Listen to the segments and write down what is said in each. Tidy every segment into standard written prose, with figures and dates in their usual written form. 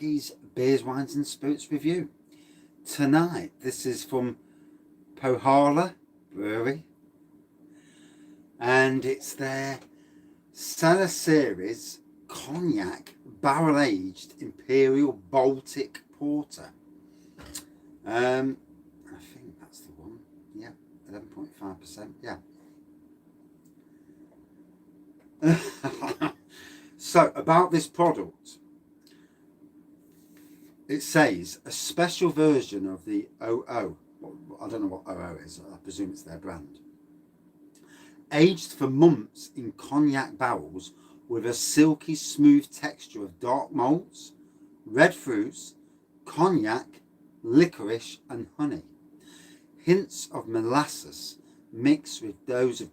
Wraggys Beers, Wines and Spirits Review. Tonight, this is from Pohjala Brewery, and it's their Cellar Series Cognac Barrel Aged Imperial Baltic Porter. I think that's the one. Yeah, 11.5%. Yeah. So, about this product, it says a special version of the OO. I don't know what OO is. I presume it's their brand. Aged for months in cognac barrels with a silky smooth texture of dark malts, red fruits, cognac, licorice and honey. Hints of molasses mixed with those of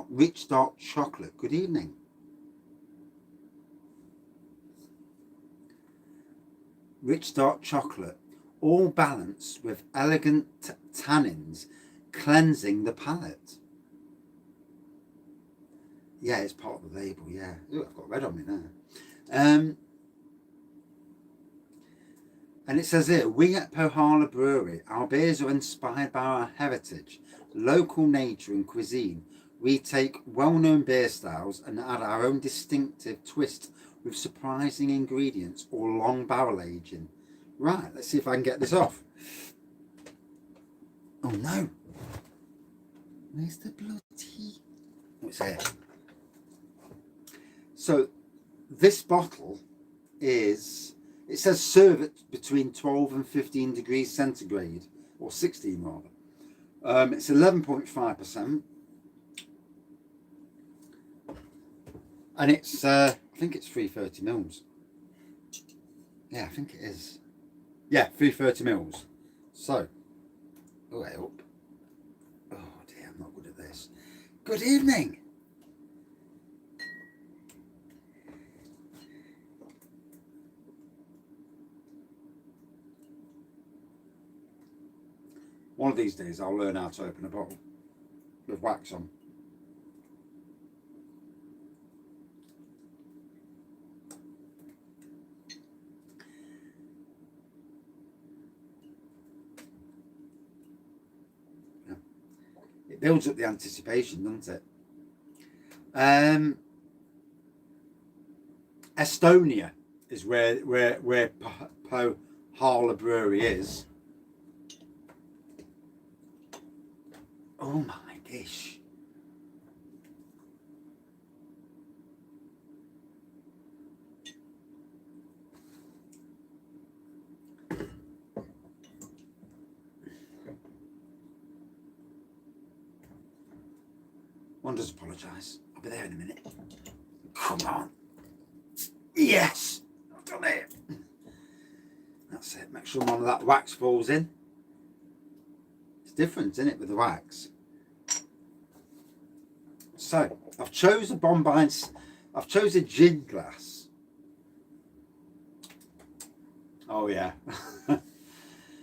rich dark chocolate. Good evening. Rich dark chocolate, all balanced with elegant tannins, cleansing the palate. Yeah, it's part of the label, yeah. Ooh, I've got red on me now. And it says here, we at Pohjala Brewery, our beers are inspired by our heritage, local nature and cuisine. We take well-known beer styles and add our own distinctive twist with surprising ingredients or long barrel aging. Right, let's see if I can get this off. Oh no. Where's the bloody... Oh, it's here. So, this bottle is... It says serve it between 12 and 15 degrees centigrade, or 16 rather. It's 11.5%. And it's, I think it's 330 mils. Yeah, I think it is. Yeah, 330 mils. So, way up. Oh dear, I'm not good at this. Good evening. One of these days I'll learn how to open a bottle with wax on. It builds up the anticipation, doesn't it? Estonia is where Pohjala Brewery is. Oh my dish. One does apologise. I'll be there in a minute. Come on. Yes! I've done it. That's it. Make sure none of that wax falls in. It's different, isn't it, with the wax? So, I've chose a Bombay... I've chose a gin glass. Oh, yeah.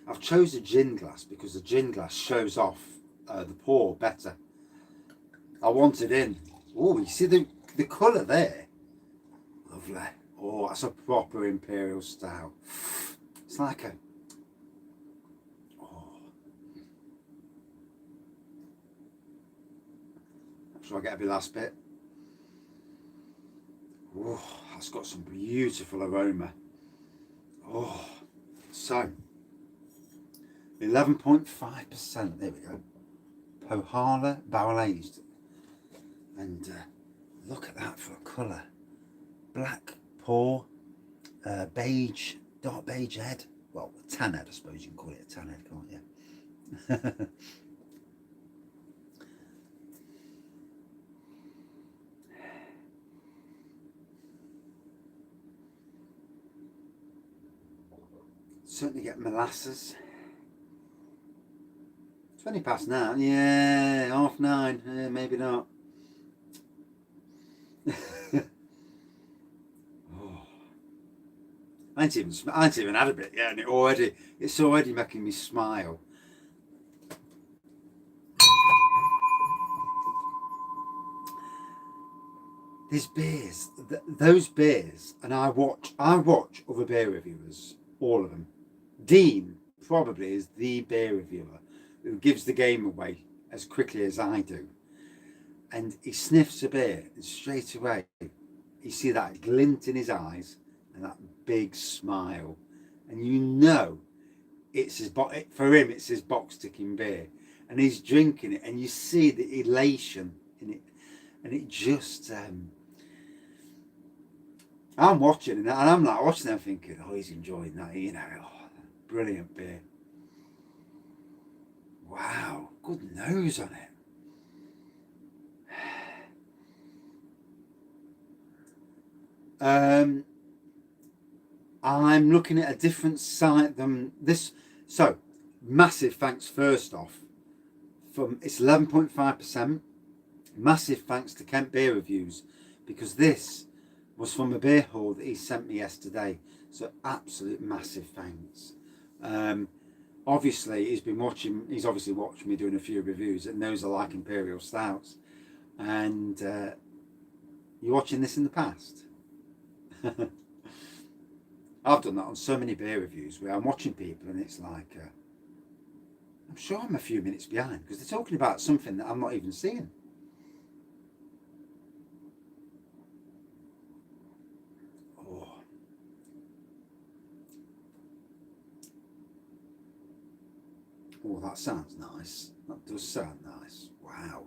I've chose a gin glass because the gin glass shows off the pour better. I want it in. Oh, you see the colour there? Lovely. Oh, that's a proper Imperial style. It's like a... Oh. Shall I get a bit last bit? Oh, that's got some beautiful aroma. Oh, so 11.5%. There we go. Pohjala barrel aged. And look at that for a colour. Black pour, beige, dark beige head. Well, a tan head, I suppose you can call it a tan head, can't you? Certainly get molasses. 20 past now. Yeah, 9:30. Maybe not. Oh. I ain't even had a bit yet, and it's already making me smile. there's beers, those beers, and I watch other beer reviewers, all of them. Dean probably is the beer reviewer who gives the game away as quickly as I do. And he sniffs a beer and straight away you see that glint in his eyes and that big smile. And you know it's his for him it's his box ticking beer. And he's drinking it and you see the elation in it. And it just I'm watching and I'm like watching them thinking, oh, he's enjoying that, you know, oh, brilliant beer. Wow, good nose on it. I'm looking at a different site than this. So, massive thanks first off. It's 11.5%. Massive thanks to Kent Beer Reviews, because this was from a beer haul that he sent me yesterday. So, absolute massive thanks. Obviously, he's obviously watched me doing a few reviews and knows I like Imperial Stouts. And you're watching this in the past. I've done that on so many beer reviews where I'm watching people and it's like, I'm sure I'm a few minutes behind because they're talking about something that I'm not even seeing. Oh. Oh, that sounds nice. That does sound nice. Wow.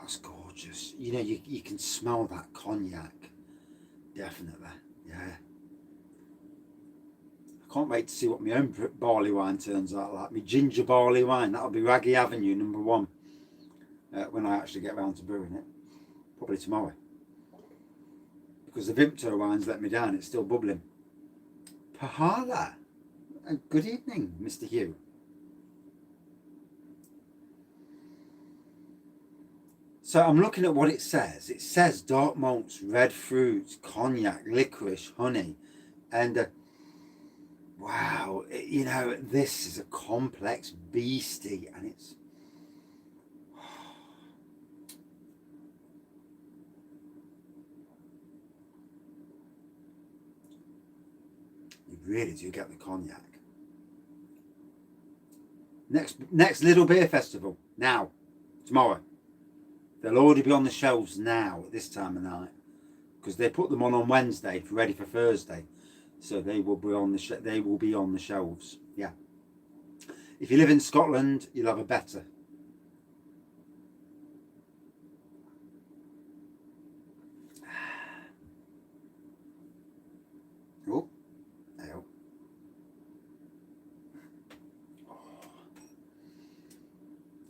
That's gorgeous. You know, you can smell that cognac. Definitely. Yeah. I can't wait to see what my own barley wine turns out like. My ginger barley wine. That'll be Wraggy Avenue #1 when I actually get around to brewing it. Probably tomorrow. Because the Vimto wine's let me down. It's still bubbling. Pohjala. Good evening, Mr. Hugh. So I'm looking at what it says. It says dark malts, red fruits, cognac, licorice, honey. And wow, you know, this is a complex beastie and it's... You really do get the cognac. Next Little Beer Festival, now, tomorrow. They'll already be on the shelves now at this time of night because they put them on Wednesday, ready for Thursday. So they will be on the shelves. Yeah. If you live in Scotland, you'll have a better. Oh, there.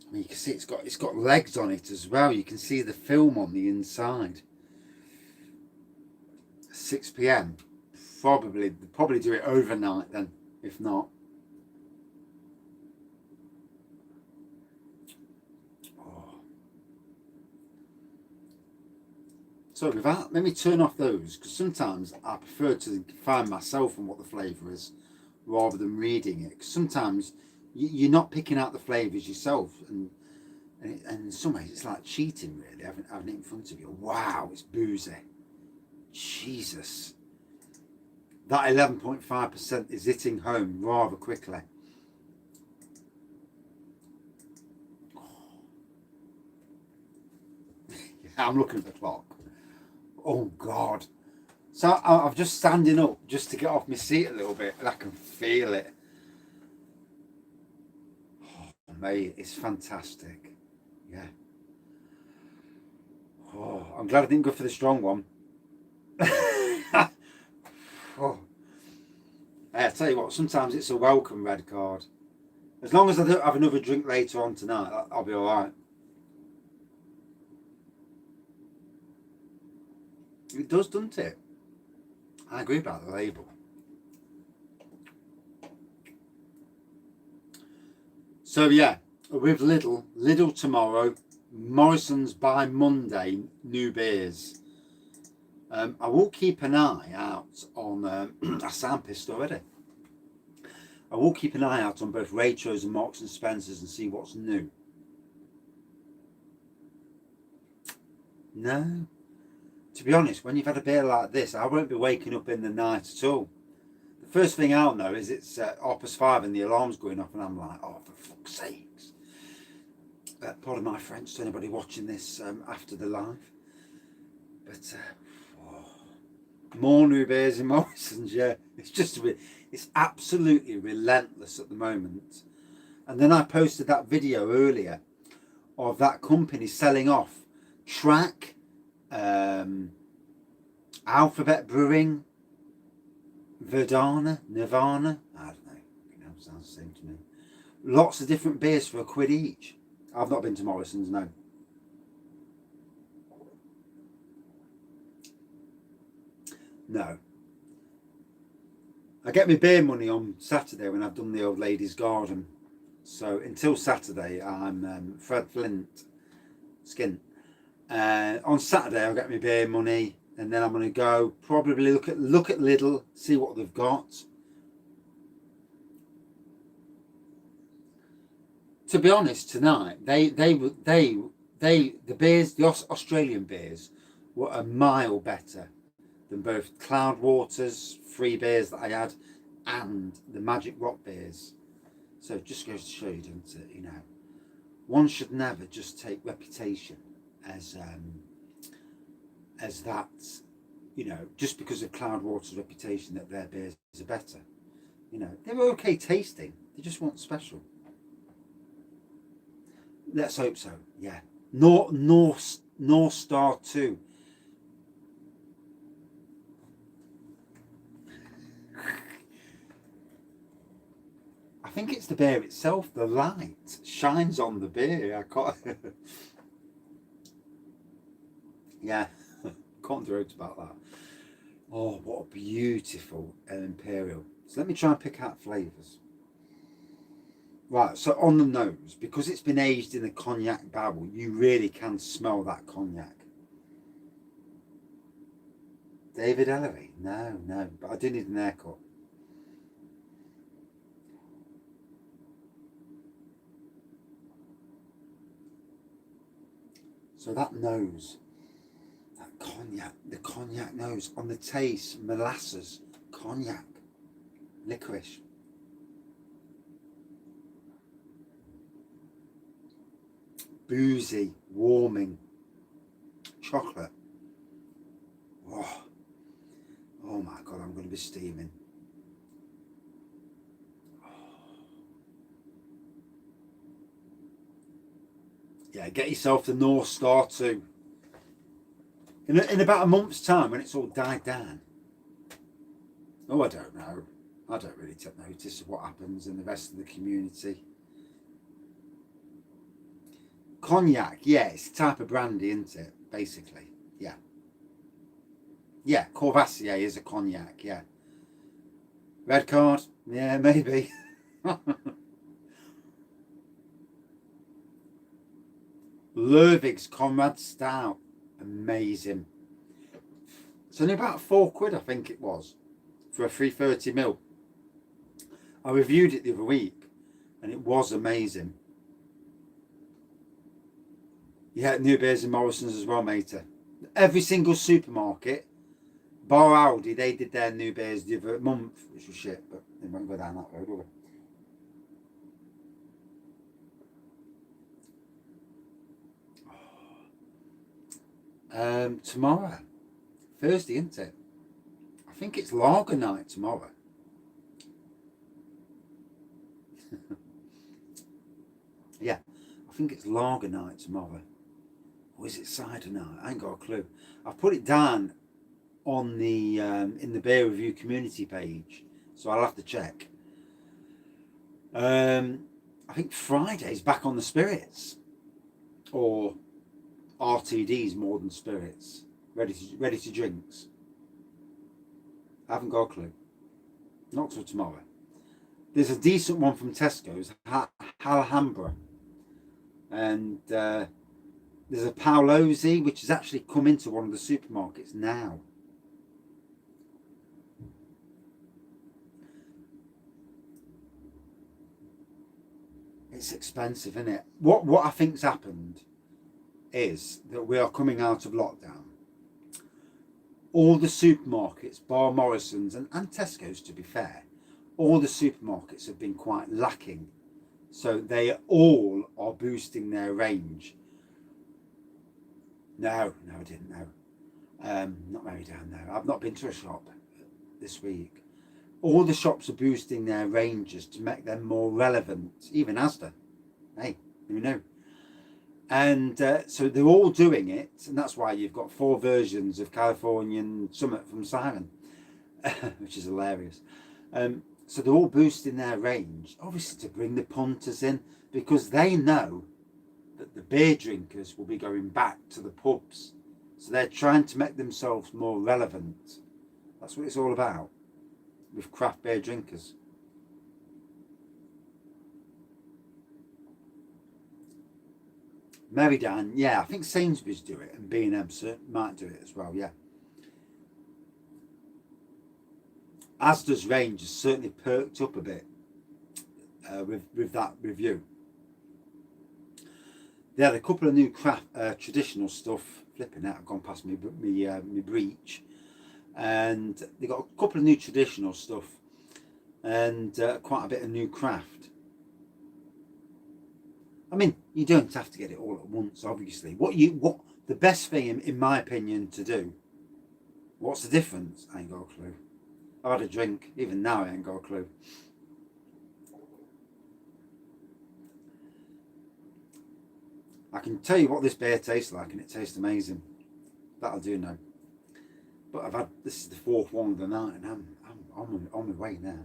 I mean, you can see it's got legs on it as well. You can see the film on the inside. 6 p.m. Probably do it overnight then, if not. Oh. So with that, let me turn off those because sometimes I prefer to find myself on what the flavour is rather than reading it. Because sometimes you're not picking out the flavours yourself, and in some ways it's like cheating really, having it in front of you. Wow, it's boozy. Jesus. That 11.5% is hitting home rather quickly. Yeah, I'm looking at the clock. Oh God. So I'm just standing up just to get off my seat a little bit and I can feel it. Oh, mate, it's fantastic. Yeah. Oh, I'm glad I didn't go for the strong one. Oh. I tell you what, sometimes it's a welcome red card. As long as I don't have another drink later on tonight, I'll be alright. It does, doesn't it? I agree about the label. So yeah, with Lidl tomorrow, Morrison's by Monday, new beers. I will keep an eye out on, I sound pissed already. I will keep an eye out on both Waitrose and Marks and Spencer's and see what's new. No. To be honest, when you've had a beer like this, I won't be waking up in the night at all. The first thing I'll know is it's 5:30 and the alarm's going off and I'm like, oh, for fuck's sakes. Pardon my French to anybody watching this after the live. But more new beers in Morrison's, yeah. It's absolutely relentless at the moment. And then I posted that video earlier of that company selling off Track, Alphabet Brewing, Nirvana, I don't know, sounds the same to me. Lots of different beers for £1 each. I've not been to Morrison's, no. No. I get my beer money on Saturday when I've done the old lady's garden. So until Saturday, I'm Fred Flint, skint. On Saturday, I'll get my beer money, and then I'm going to go probably look at Lidl, see what they've got. To be honest, tonight the beers, the Australian beers, were a mile better than both Cloudwater's 3 beers that I had and the Magic Rock beers. So it just goes to show you, doesn't it? You know, one should never just take reputation as that, you know, just because of Cloudwater's reputation that their beers are better. You know, they were okay tasting, they just weren't special. Let's hope so, yeah. North Star 2. I think it's the beer itself, the light shines on the beer. I can't yeah, can't throat about that. Oh, what a beautiful Imperial. So let me try and pick out flavours. Right, so on the nose, because it's been aged in a cognac barrel, you really can smell that cognac. David Ellery? No, but I do need an haircut. So that nose, that cognac, the cognac nose, on the taste, molasses, cognac, licorice. Boozy, warming, chocolate. Oh my God, I'm going to be steaming. Yeah, get yourself the North Star 2. In about a month's time, when it's all died down. Oh, I don't know. I don't really take notice of what happens in the rest of the community. Cognac, yeah, it's a type of brandy, isn't it? Basically, yeah. Yeah, Courvoisier is a cognac, yeah. Red card, yeah, maybe. Lervig's Conrad Stout, amazing. It's only about £4, I think it was, for a 330ml. I reviewed it the other week, and it was amazing. Yeah, new beers in Morrison's as well, matey. Every single supermarket, bar Aldi, they did their new beers the other month, which was shit, but they won't go down that road, will they? Tomorrow, Thursday, isn't it? I think it's lager night tomorrow. Yeah, I think it's lager night tomorrow. Or is it cider night? I ain't got a clue. I've put it down on the in the beer review community page, so I'll have to check. I think Friday's back on the spirits, or RTDs, more than spirits, ready to drinks. I haven't got a clue. Not till tomorrow. There's a decent one from Tesco's, Alhambra, and there's a Paolozzi, which has actually come into one of the supermarkets now. It's expensive, isn't it? What I think's happened is that we are coming out of lockdown. All the supermarkets, bar Morrison's and Tesco's, to be fair, all the supermarkets have been quite lacking. So they all are boosting their range. No, I didn't know. Not very down there. I've not been to a shop this week. All the shops are boosting their ranges to make them more relevant. Even Asda. Hey, who knew? And so they're all doing it, and that's why you've got 4 versions of Californian Summit from Simon, which is hilarious. So they're all boosting their range, obviously to bring the punters in, because they know that the beer drinkers will be going back to the pubs. So they're trying to make themselves more relevant. That's what it's all about with craft beer drinkers. Merrydan, yeah, I think Sainsbury's do it, and B&M might do it as well, yeah. Asda's range has certainly perked up a bit with that review. They had a couple of new craft traditional stuff. Flipping out, I've gone past me breach, and they got a couple of new traditional stuff and quite a bit of new craft. I mean, you don't have to get it all at once, obviously. What the best thing, in my opinion, to do? What's the difference? I ain't got a clue. I've had a drink. Even now, I ain't got a clue. I can tell you what this beer tastes like, and it tastes amazing. That'll do now. But this is the 4th one of the night, and I'm on my way now.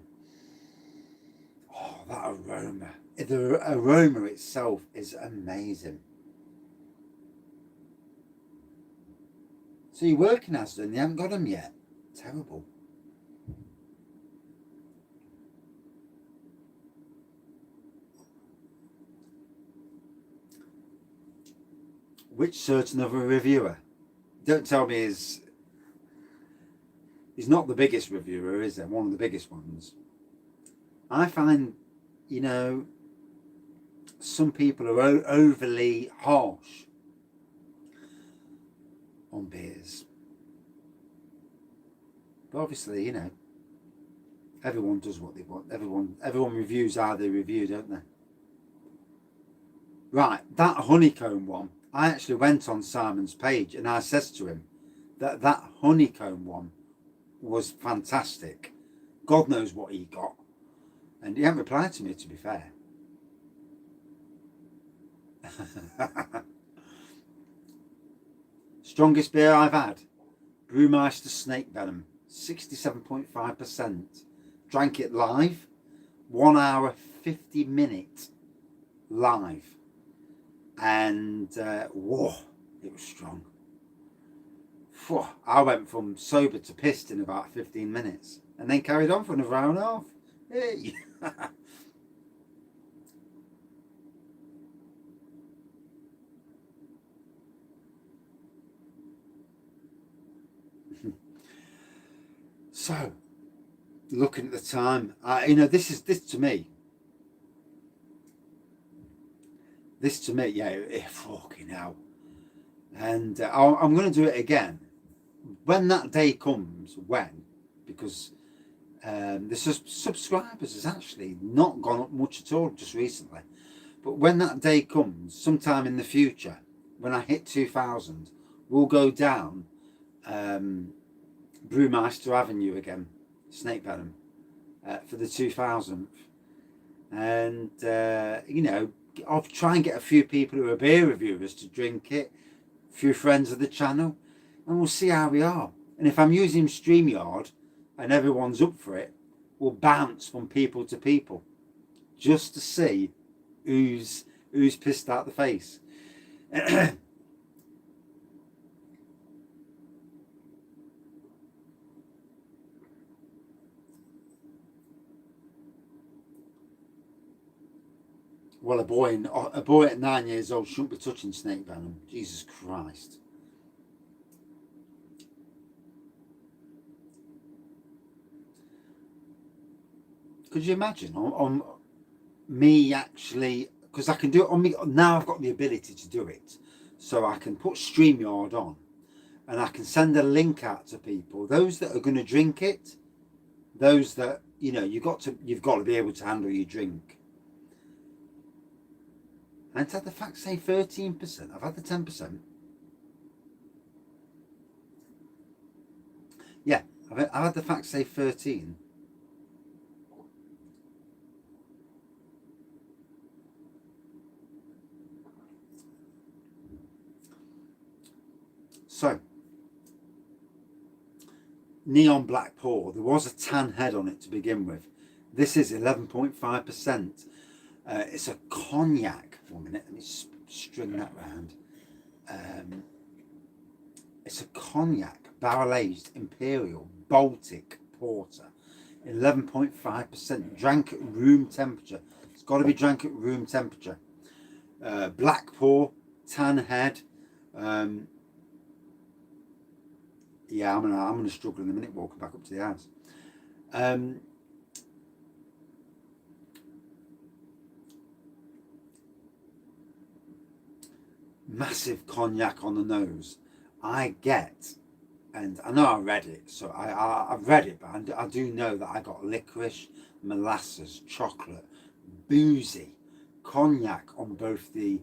Oh, that aroma. The aroma itself is amazing. So you're working, Asda, and you haven't got them yet. Terrible. Which certain other reviewer? Don't tell me he's not the biggest reviewer, is there? One of the biggest ones. I find, some people are overly harsh on beers. But obviously, everyone does what they want. Everyone reviews how they review, don't they? Right, that honeycomb one, I actually went on Simon's page and I said to him that honeycomb one was fantastic. God knows what he got. And he hadn't replied to me, to be fair. Strongest beer I've had. Brewmeister Snake Venom. 67.5%. Drank it live. 1 hour 50 minute live. And whoa, it was strong. Whew, I went from sober to pissed in about 15 minutes. And then carried on for another hour and a half. Hey. So, looking at the time, this to me, yeah, fucking hell. And I'm going to do it again when that day comes. Because the subscribers has actually not gone up much at all just recently. But when that day comes, sometime in the future, when I hit 2,000, we'll go down Brewmeister Avenue again, Snake Venom, for the 2000th. And, I'll try and get a few people who are beer reviewers to drink it, a few friends of the channel, and we'll see how we are. And if I'm using StreamYard and everyone's up for it, we'll bounce from people to people just to see who's pissed out the face. Well, a boy at 9 years old shouldn't be touching snake venom. Jesus Christ. Could you imagine? me actually, because I can do it on me now. I've got the ability to do it, so I can put StreamYard on, and I can send a link out to people. Those that are going to drink it, those that you've got to be able to handle your drink. And had the facts say 13%. I've had the 10%. Yeah, I've had the facts say 13. So, neon black pour. There was a tan head on it to begin with. This is 11.5%. It's a cognac. 1 minute, let me string that round. It's a cognac barrel-aged Imperial Baltic Porter. 11.5%. Drank at room temperature. It's got to be drank at room temperature. Black pour, tan head. Yeah, I'm gonna struggle in a minute walking back up to the house. Massive cognac on the nose. I get, and I know I read it, so I've read it, but I do know that I got licorice, molasses, chocolate, boozy, cognac on both the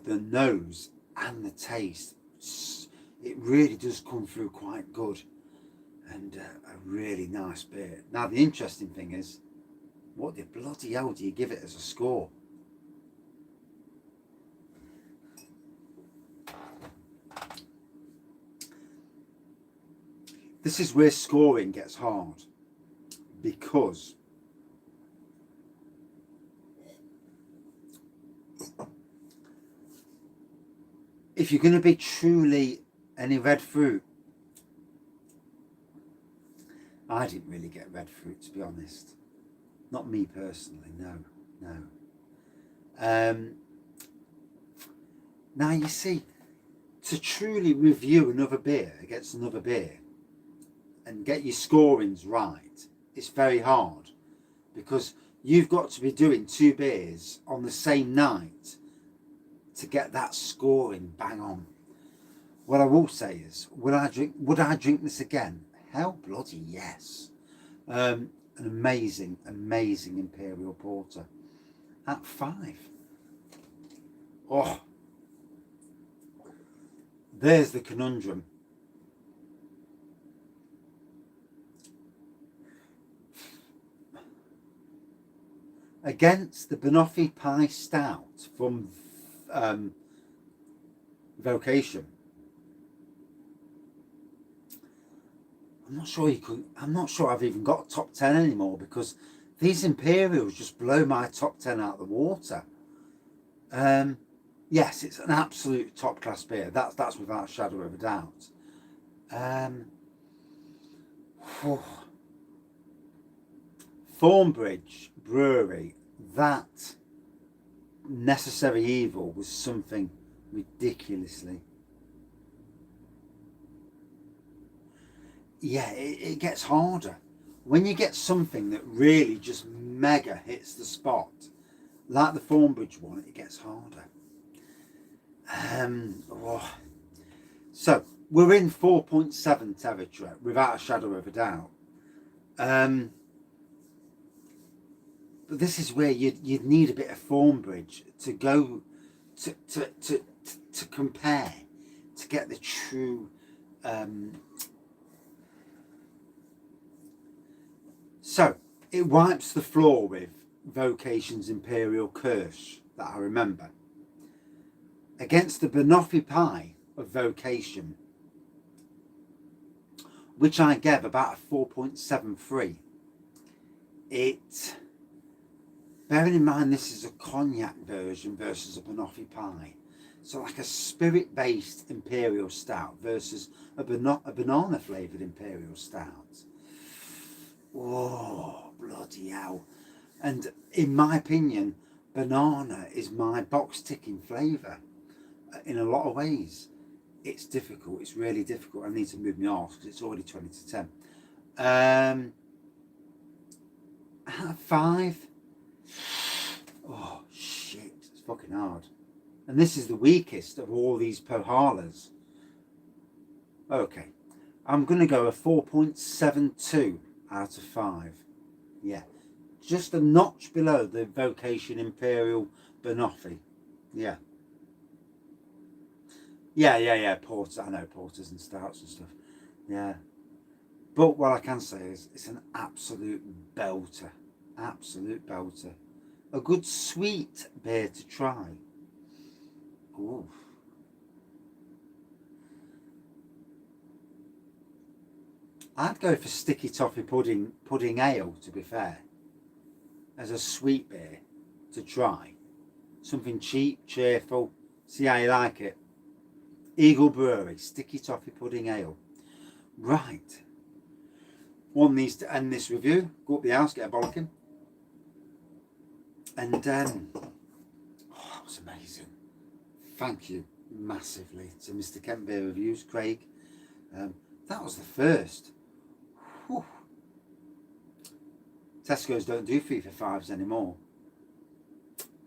nose and the taste. It really does come through quite good, and a really nice beer. Now the interesting thing is, what the bloody hell do you give it as a score? This is where scoring gets hard, because if you're going to be truly any red fruit, I didn't really get red fruit, to be honest. Not me personally, no. Now you see, to truly review another beer against another beer and get your scorings right, it's very hard, because you've got to be doing 2 beers on the same night to get that scoring bang on. What I will say is, would I drink this again? Hell bloody yes. An amazing Imperial Porter at 5. Oh, there's the conundrum. Against the Banoffee Pie Stout from Vocation, I'm not sure I've even got a top 10 anymore, because these Imperials just blow my top 10 out of the water. Yes, it's an absolute top class beer. That's without a shadow of a doubt. Thornbridge Brewery, that Necessary Evil was something ridiculously. Yeah, it gets harder. When you get something that really just mega hits the spot, like the Thornbridge one, it gets harder. So we're in 4.7 territory without a shadow of a doubt. But this is where you'd need a bit of Thornbridge to go to compare, to get the true. So it wipes the floor with Vocation's Imperial Kirsch that I remember. Against the Banoffee Pie of Vocation, which I gave about a 4.73. Bearing in mind this is a cognac version versus a Banoffee Pie, so like a spirit-based Imperial Stout versus a banana flavoured Imperial Stout. Oh, bloody hell. And in my opinion, banana is my box ticking flavour in a lot of ways. It's difficult, it's really difficult. I need to move my arse because it's already 20 to 10. At 5, Oh, shit. It's fucking hard. And this is the weakest of all these Pohjalas. Okay. I'm going to go a 4.72 out of 5. Yeah. Just a notch below the Vocation Imperial Banoffee. Yeah. Yeah. Porter. I know porters and stouts and stuff. Yeah. But what I can say is it's an absolute belter. Absolute belter. A good sweet beer to try. Ooh. I'd go for sticky toffee pudding ale, to be fair, as a sweet beer to try. Something cheap, cheerful. See how you like it. Eagle Brewery, sticky toffee pudding ale. Right. One needs to end this review. Go up the house, get a bollocking. And oh, that was amazing. Thank you massively to Mr. Kent Beer Reviews, Craig. That was the first. Whew. Tesco's don't do 3 for 5s anymore.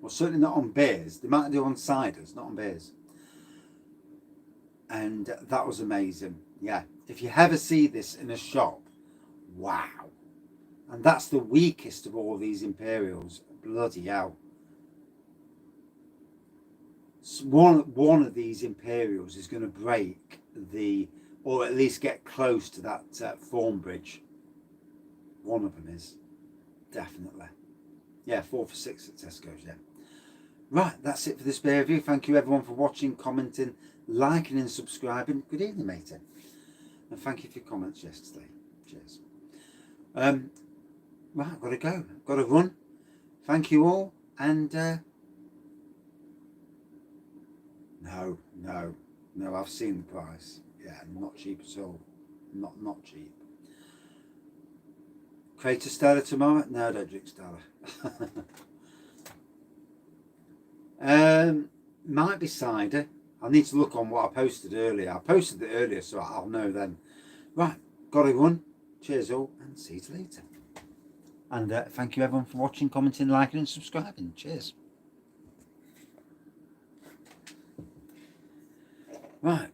Well, certainly not on beers. They might do on ciders, not on beers. And that was amazing. Yeah, if you ever see this in a shop, wow. And that's the weakest of all these Imperials. Bloody hell. One of these Imperials is going to break the, or at least get close to that form bridge. One of them is, definitely. Yeah, 4 for 6 at Tesco's, yeah. Right, that's it for this beer review. Thank you everyone for watching, commenting, liking and subscribing. Good evening, matey. And thank you for your comments yesterday. Cheers. Right, got to go. Got to run. Thank you all. And no, I've seen the price. Yeah, not cheap at all. Not cheap. Create a Stella tomorrow? No, I don't drink Stella. Might be cider. I need to look on what I posted earlier. I posted it earlier, so I'll know then. Right, got to run. Cheers all, and see you later. And thank you everyone for watching, commenting, liking and subscribing. Cheers. Right.